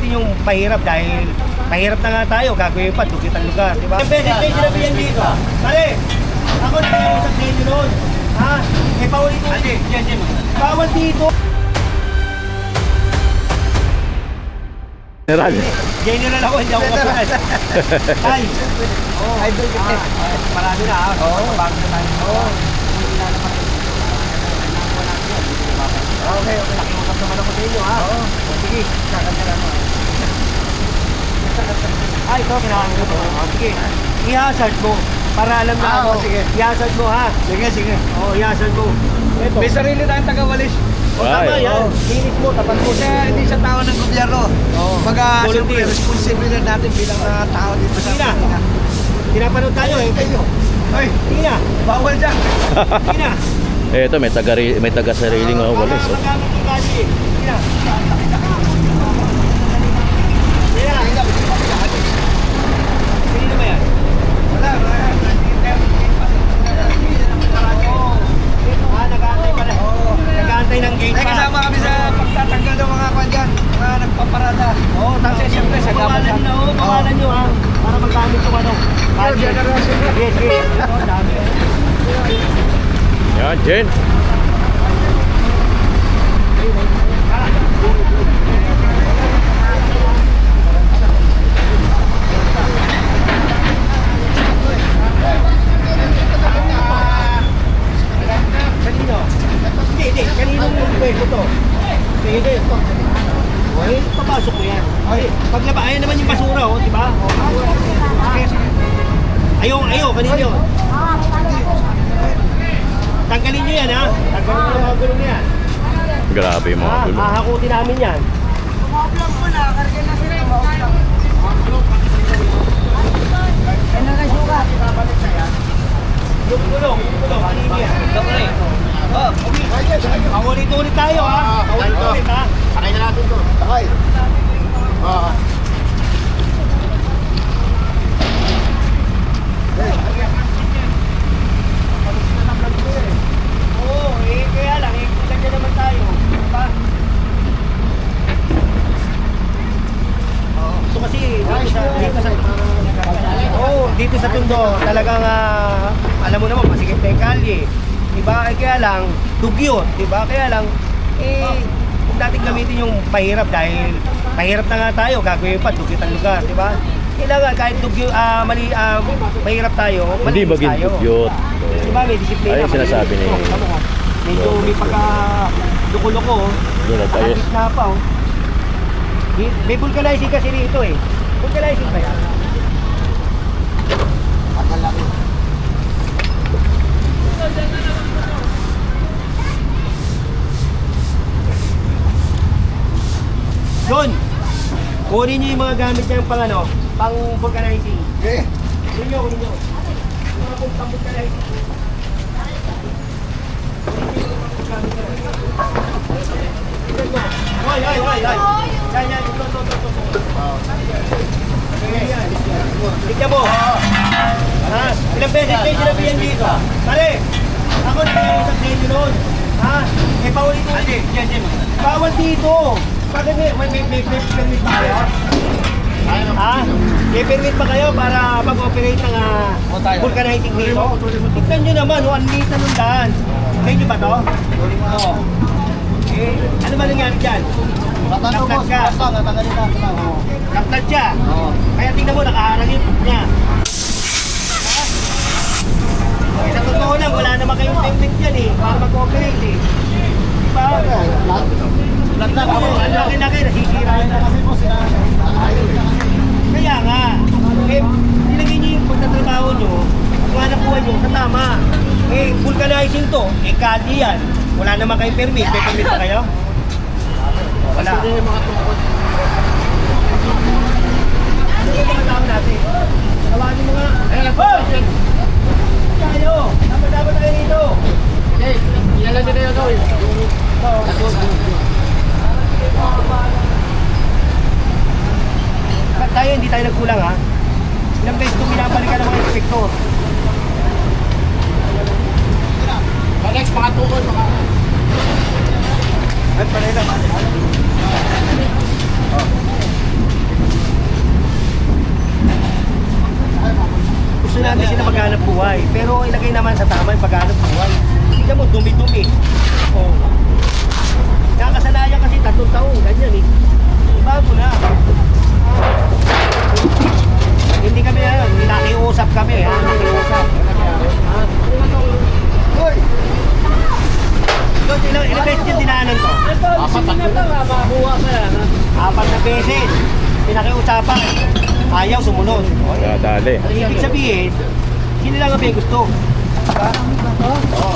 gamitin yung pahirap dahil mahirap na nga tayo, gagawin pa, dukit ang lugar, di ba? Pwede kayo sinabihan dito. Pare, ako nag-iusap sa inyo noon. Ha? Eh, paulit-ulit. Bawal dito. General. General ako, hindi ako kapunan. Ay. Idol kita. Marami na ha. Oo. Bago na tayo. Oo. Okay. Nakiusap naman ako sa inyo ha. Oo. Sige. Kakanyalan mo. Ay, ito. Kailangan ko ito. Sige. I-hazard mo. Para alam na ako. Sige. I-hazard mo ha. Sige. Oo, i-hazard mo. Ito. May sarili tayong taga-walis. O tama yan. Linis mo, tapat mo. Hindi siya tao ng gobyerno. Baga, siyempre, responsibilidad natin bilang tao dito sa Pilipinas. Pinapanood tayo eh. Ay, Sige na. bawal dyan. Sige na. Ito may taga-sariling walis. Oh. Magamit yung kasi. Sige na. Sige na. Sige na ba yan? Wala. Nag-aantay pa na. Nag-aantay ng gate Ay, pa. kasama kami sa pagtatanggal ng mga kwan dyan. Mga nagpaparada. Oo, Kasi siyempre sa gaban pangalan nyo, pangalan nyo ha. Para magkamit yung ano. Yes. Oo, dami. Yan, Jen. Kanino? Hindi. Kaninong pwesto to? Hindi. Okay, papasok mo yan. Paglaba, ayan naman yung basura, oh, di ba? Ayaw, kanino yun? Tanggalin nyo yan, ha? Tanggalin nyo yung mga gulong yan. Grabe yung mga gulo. Hahakutin namin yan. Kumablang po na. Karga na sila. Ano na suka? Yung gulong, kanino yan? Paulit-ulit tayo, ha? Paulit-ulit, ha? Sakay na natin to. Sakay. Oo. Oo, kaya lang, kanya naman tayo. Diba? Ito kasi, dito sa Tondo, talagang, alam mo naman, masikip na yung kalye. Diba? Kaya lang, dugyot. Diba? Kaya lang, kung dating gamitin yung pahirap dahil mahirap na nga tayo, gagawin pa, dugyot ang lugar. Diba? Kailangan kahit dugyot, mahirap tayo, Hindi malinis baging tayo. dugyot. Diba? May disiplina. Ayun sinasabi ni... Medyo may pagka-luko-luko. Yun, ayos. Na pa, oh. May vulcanizing kasi dito eh. Vulcanizing ba yan? Doon! Kunin nyo yung mga gamit niya yung pang vulcanizing. Okay. Kunin nyo. Yung mga pang vulcanizing. Hoy. Yan. Ito. Tignan mo. Ha? Ilang beses kayo sinabihan dito? Pare, ako nag-iusap sa inyo noon. Ha? Eh, paulit-ulit. Bawal dito. Bakit may permit ba kayo? Ha? May permit ba kayo para mag-operate ng vulcanizing dito? Tignan nyo naman, ang liit na nundahan. Sa inyo ba to? Oo. Eh, ano ba nangyari dyan? Kaplat ka. Kaplat siya. Kaya tingnan mo, nakaharang yung foot niya. Eh, sa totoo lang, wala naman kayong permit dyan eh, para mag-operate eh. Diba? Ang laki-laki, nasisira na kasi po sila. Kaya nga, eh, nilagay niyo yung pagtatrabaho nyo, kung hanap buhay nyo, sa tama. Eh, vulcanizing to, eh, kadi yan. Wala naman kayong permit, may permit ba kayo? Wala. Ano yung mga tao natin? Tawagin mo nga. Hoy! Tayo! Dapat tayo dito! Ilan din na yun, oy. Tayo, hindi tayo nagkulang ha. Ilang beses kung binabalikan ng mga inspektor. Next, mga tukod, mga... Ay, panay lang. buhay. Pero ilagay naman sa tama yung paghanap buhay. Tingnan mo, dumi-dumi. Oh. Nakasanayan kasi 3 taon, ganyan eh. Bago na. Hindi kami nakiusap kami. Nakiusap. Hoy! Ilang beses yung dinaanan ko? 4 na beses. Pinakiusapan. Ayaw sumunod. Dali. Ang ibig sabihin, sino lang ang may gusto. Diba? Oo.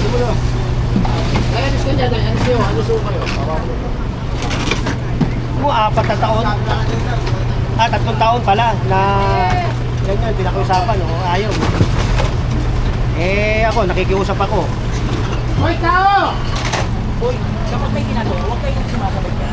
Sumunod. Alis ka dyan, alis kayo, alis kayo. Mo 4 na taon. 3 taon pala na ganyan, pinakiusapan. Ayaw. Ako, nakikiusap ako. Hoy, tao! Uy, kapag may ginagawa, huwag kayong sumasagot ka.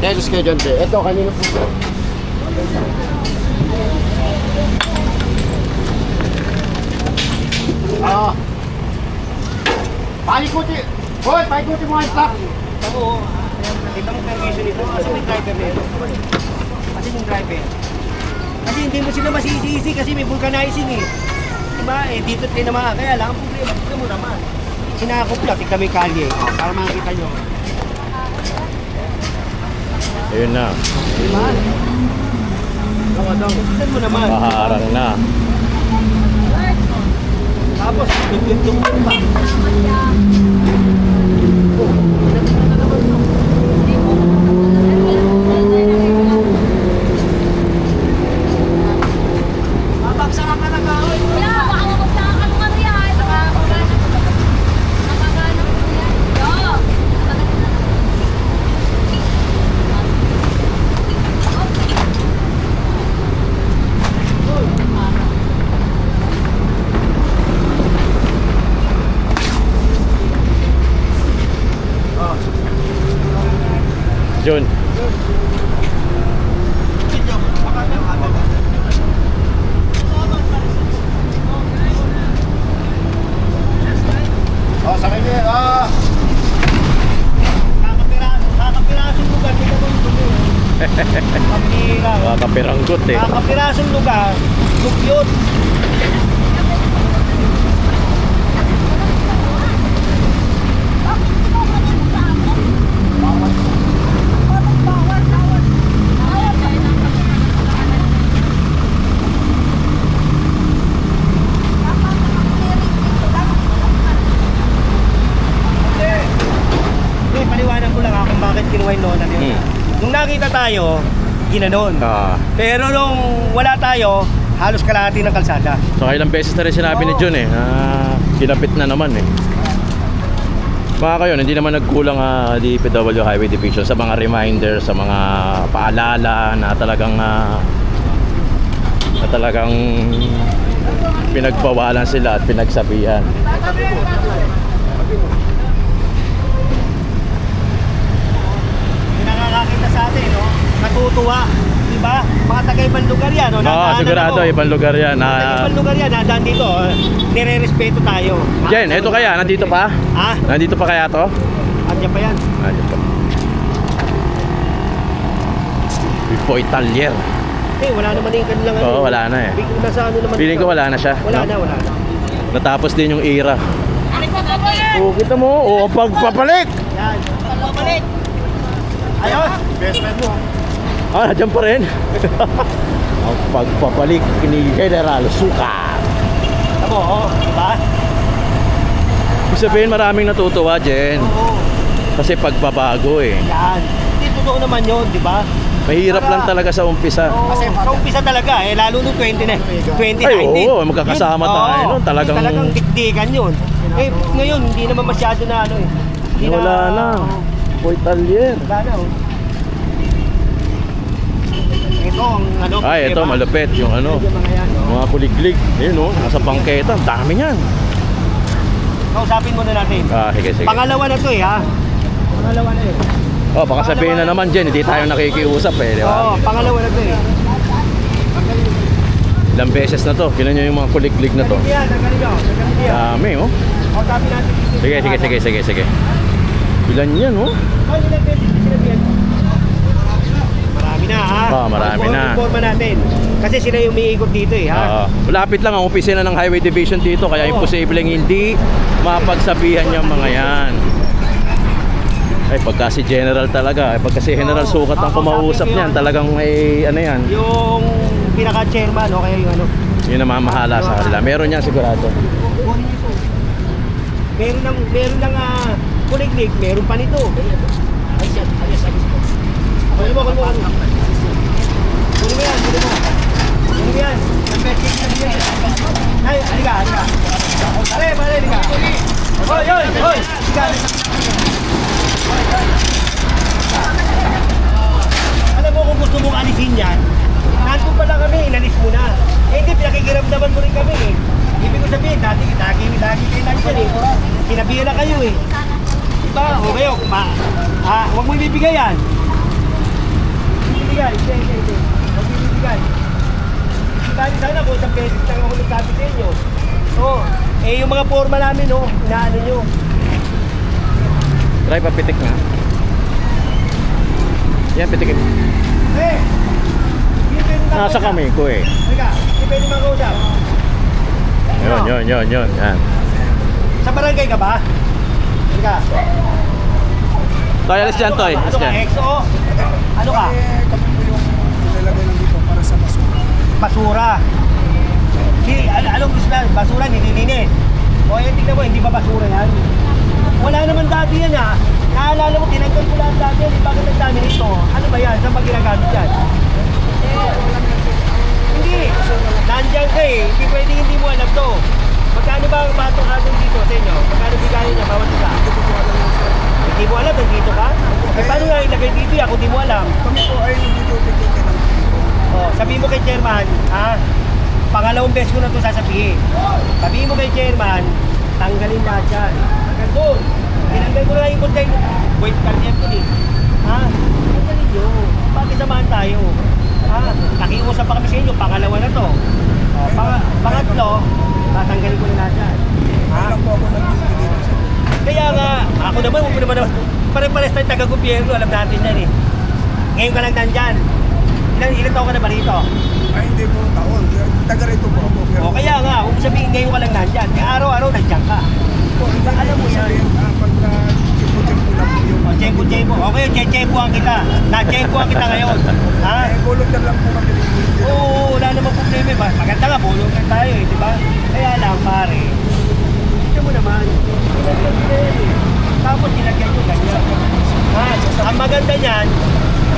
Alis kayo dyan, te. Ito, kanino po. Paikuti! Hoy, paikuti mo ang stock! Oo. Kita mo permission nito. Kasi may driver nito. Kasi yung driver. Kasi hindi mo sila masisisi kasi may vulcanizing eh. Diba? Dito tinamaan. Kaya lang ang problema. Tignan mo naman. Sinakop lang. Tignan mo yung kalye. Para makikita nyo. Ayun na. Diba? Tignan mo naman. Maharang na. Tapos, tugtog pa. Mabagsakan ka na kahoy. Wala, baka mabagsakan ka nung ano yan. Nakakaganap ko yan. Yo! Jun. Sakay niyo, Kakapirasong lugar. Tignan mo yung dumi. Kapira. Kakapiranggot eh. Kakapirasong lugar. Dugyot. Paliwanag ko lang kung bakit kinuha yung nona nila. Nung nakita tayo, ginanon. Pero nung wala tayo, halos kalahati ng kalsada. So ilang beses na rin sinabi ni Jun eh. Kinapit na naman eh. Mga kayo, hindi naman nagkulang DPW Highway Division sa mga reminder, sa mga paalala na talagang pinagbawalan sila at pinagsabihan. Nakakakita sa atin, no? Natutuwa, di ba? Mga taga-ibang lugar yan, no? Oo, sigurado, ibang lugar yan. Taga-ibang lugar yan, nadaan dito, nire-respeto tayo. Jen, eto kaya, nandito pa? Ha? Nandito pa kaya to? Andiyan pa yan. Nandito pa. Bipo Italier. Wala naman yung kanilang Oo, wala na eh. Nasa ano naman. Feeling ko wala na siya. Wala no? na. Natapos din yung era. Oo, kita mo. Oo, pagpapalik. Yan. Pagpapalik. Ayos. Best friend mo. Nandiyan pa rin. Ang pagpapalik ni General Sukat. Tamo, diba? Ibig sabihin maraming natutuwa, Jen. Oo. Kasi pagbabago eh. Yan. Hindi totoo naman yun, di ba? Mahirap lang talaga sa umpisa. Kasi sa umpisa talaga, lalo nung 2019. Ay, oo, magkakasama tayo nun. Talagang dikdikan yun. Ngayon, hindi naman masyado na ano eh. Hindi Wala na. Bipo Italier. Wala na oh. Ito ang ano. Ay, ito diba? malupit yung ano. Yung mga yan, oh. Mga kuliglig. Ayun oh, nasa bangketa. Ang dami niyan. Kausapin muna natin. Sige. Pangalawa na to ha. Pangalawa na eh. Oh, baka sabihin na naman, Jen, hindi tayo nakikiusap eh, di ba? Oo, pangalawa na to eh. Ilang beses na to. Kinan nyo yung mga kuliglig na to. Yan, nagaling yan. Dami oh. Kausapin natin. Sige. Ilan yan, oh? Oh, ilang beses na sinabihan mo? Marami na, ha? Marami na. Informa natin. Kasi sila yung umiikot dito, eh, ha? Malapit lang ang opisina ng Highway Division dito, kaya imposibleng hindi mapagsabihan yung mga yan. Ay, pagka si General talaga, pagka si General Sukat ang kumausap niyan, talagang may ano yan, Yung pinaka-chairman, o kaya yung ano. yun ang mamahala sa kanila. Meron yan sigurado. Meron ng kuliglig, meron pa nito. Kunin mo. Kunin mo yan, kunin mo. Kunin mo yan. Ay, halika. Pare, halika. Hoy! Halika. Alam mo kung gusto mong alisin yan, nandun pa lang kami, inalis mo na. Eh hindi, pinakikiramdaman mo rin kami eh. Ibig ko sabihin, dati kayo nandyan eh. Sinabihan na kayo eh. Diba? O kayo, huwag mo ibibigay yan. Ibibigay, hindi. Huwag ibibigay. Dati sana kung isang beses lang ako nagsabi sa inyo. Oo. Eh yung mga forma namin, oh, inaano nyo. Try papitik na. Yan, pitikin. Eh! Nasa kami ko eh. Halika, hindi pwede mag-usap. Yun. Yan. Sa barangay ka ba? Halika. Toy, alis dyan, Toy. Alis Ano ka, dyan. EXO? Ano ka? Kami po yung nilalagay lang dito para sa basura. Basura. Anong gusto na? Basura, nililinis. O yan, tignan mo, hindi ba basura yan? Wala naman dati yan ha. Naalala mo, tinanggal ko lahat dati yan. Bakit ang dami nito? Ano ba yan? Saan ba ginagamit yan? Hindi. Nandiyan ka eh. Hindi pwede hindi mo alam to. Magkano ba ang batong hatong dito sa inyo? Magkano bigay niya bawat isa? Hindi mo alam, nandito ka? Eh paano nga ilagay dito yan kung di mo alam? Kami po ay dito tigitin ng Oh, sabihin mo kay chairman, ha? Pangalawang beses ko na ito sasabihin. Sabihin mo kay chairman, tanggalin lahat yan. Hanggang doon. Tinanggal ko na lang yung container. Wait, kardiyan ko din. Ha? Tanggalin nyo. Bakit samahan tayo? Ha? Nakiusap pa kami sa inyo, pangalawa na to. Oh, pangatlo, tatanggalin ko na lahat yan. Ha? Kailan po ako nagtitigil sa Kaya nga, ako naman, huwag mo naman pare-pares tayo taga-gobyerno, alam natin yan eh. Ngayon ka lang nandyan. Ilan taon ka na ba rito? Ay, hindi po taon. Taga rito po ako. O kaya nga, kung sabihin ngayon ka lang nandyan, kaya araw-araw nandyan ka. Diba, alam mo yan. Pagka tsempo-tsempo lang po yung... O, tsempo-tsempo. Okay, tsempuhan kita. Na-tsempuhan kita ngayon. Ha? Eh, volunteer lang po kami. Oo, wala namang problema ba? Maganda nga, bulong ka tayo eh, di ba? Kaya lang, pare. Ito mo naman. Nilagyan mo na yan eh. Tapos nilagyan nyo ganyan. Ha? Ang maganda niyan,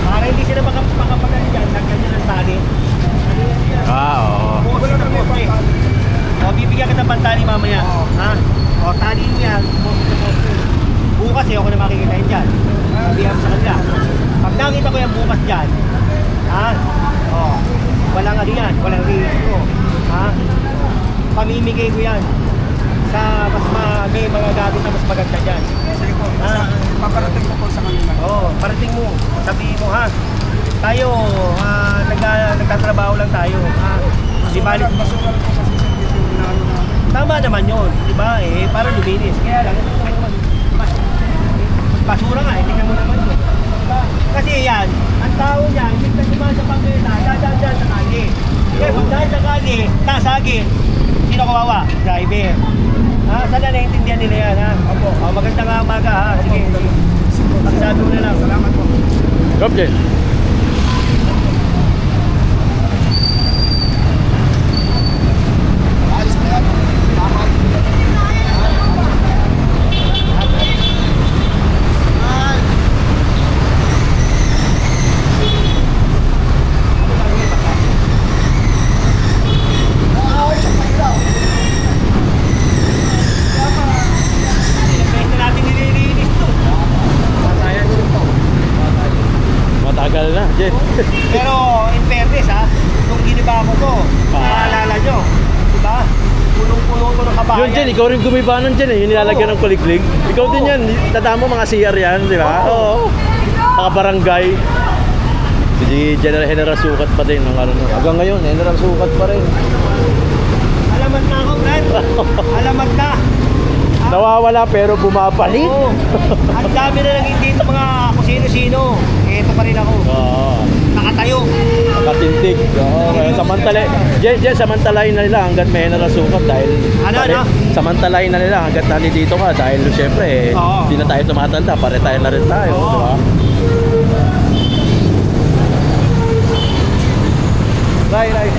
para hindi sila makapagaling dyan, lagyan nyo ng tali. Oo. Bukas na poste. O, bibigyan kita ng pantali mamaya. Ha? O, tali niya. Bukas eh, ako na makikita yun dyan. Sabihan mo sa kanila. Pag nakita ko yan bukas dyan, ha? O, walang ano yan, walang risko. Ha? Pamimigay ko yan sa may mga gamit na mas maganda dyan. Sige po. Paparating ko po sa kanila. Oo, parating mo. Sabihin mo ha. Tayo, nagtatrabaho lang tayo. Ha? Di ba? Basura lang po kasi sa video na ano na. Tama naman yun, di ba? Eh, para luminis. Kaya lang, basura nga, tingnan mo naman yun. Diba? Kasi yan, ang tao niya, hindi ka naman sa pangkita, dadaan sa kali. Kaya pag dahil sa kali, nasagi, sino kawawa? Driver. Ha? Sana naiintindihan nila yan, ha? Opo. Oh, magandang umaga, ha? Sige. Pagsabi mo na lang. Salamat po. Goblin. Ayos na yan. Tama. Best na natin nililinis to. Matagal na, Jen. Pero in fairness ha, nung giniba ko to, naalala nyo, di ba? Punong-puno ko ng kabayan. Yun, Jen, ikaw rin gumiba nun, Jen eh. Yung nilalagyan ng kuliglig. Ikaw din yan. Tandaan mo mga CR yan, di ba? Oo. Mga barangay. Hindi, General Sukat pa din. Hanggang ngayon, General Sukat pa rin. Alamat na ako, Brad. Alamat na. Nawawala pero bumabalik. Oo. Ang dami na naging dito mga kung sino-sino. Ito pa rin ako. Oo. Nakatayo. Nakatindig. Oo. Kaya samantalahin na nila hanggat may narasukat dahil Ano? samantalahin na nila hanggat nandito ka dahil syempre Oo. hindi na tayo tumatanda, pare-tayo na rin tayo, Oo. di ba? Ray.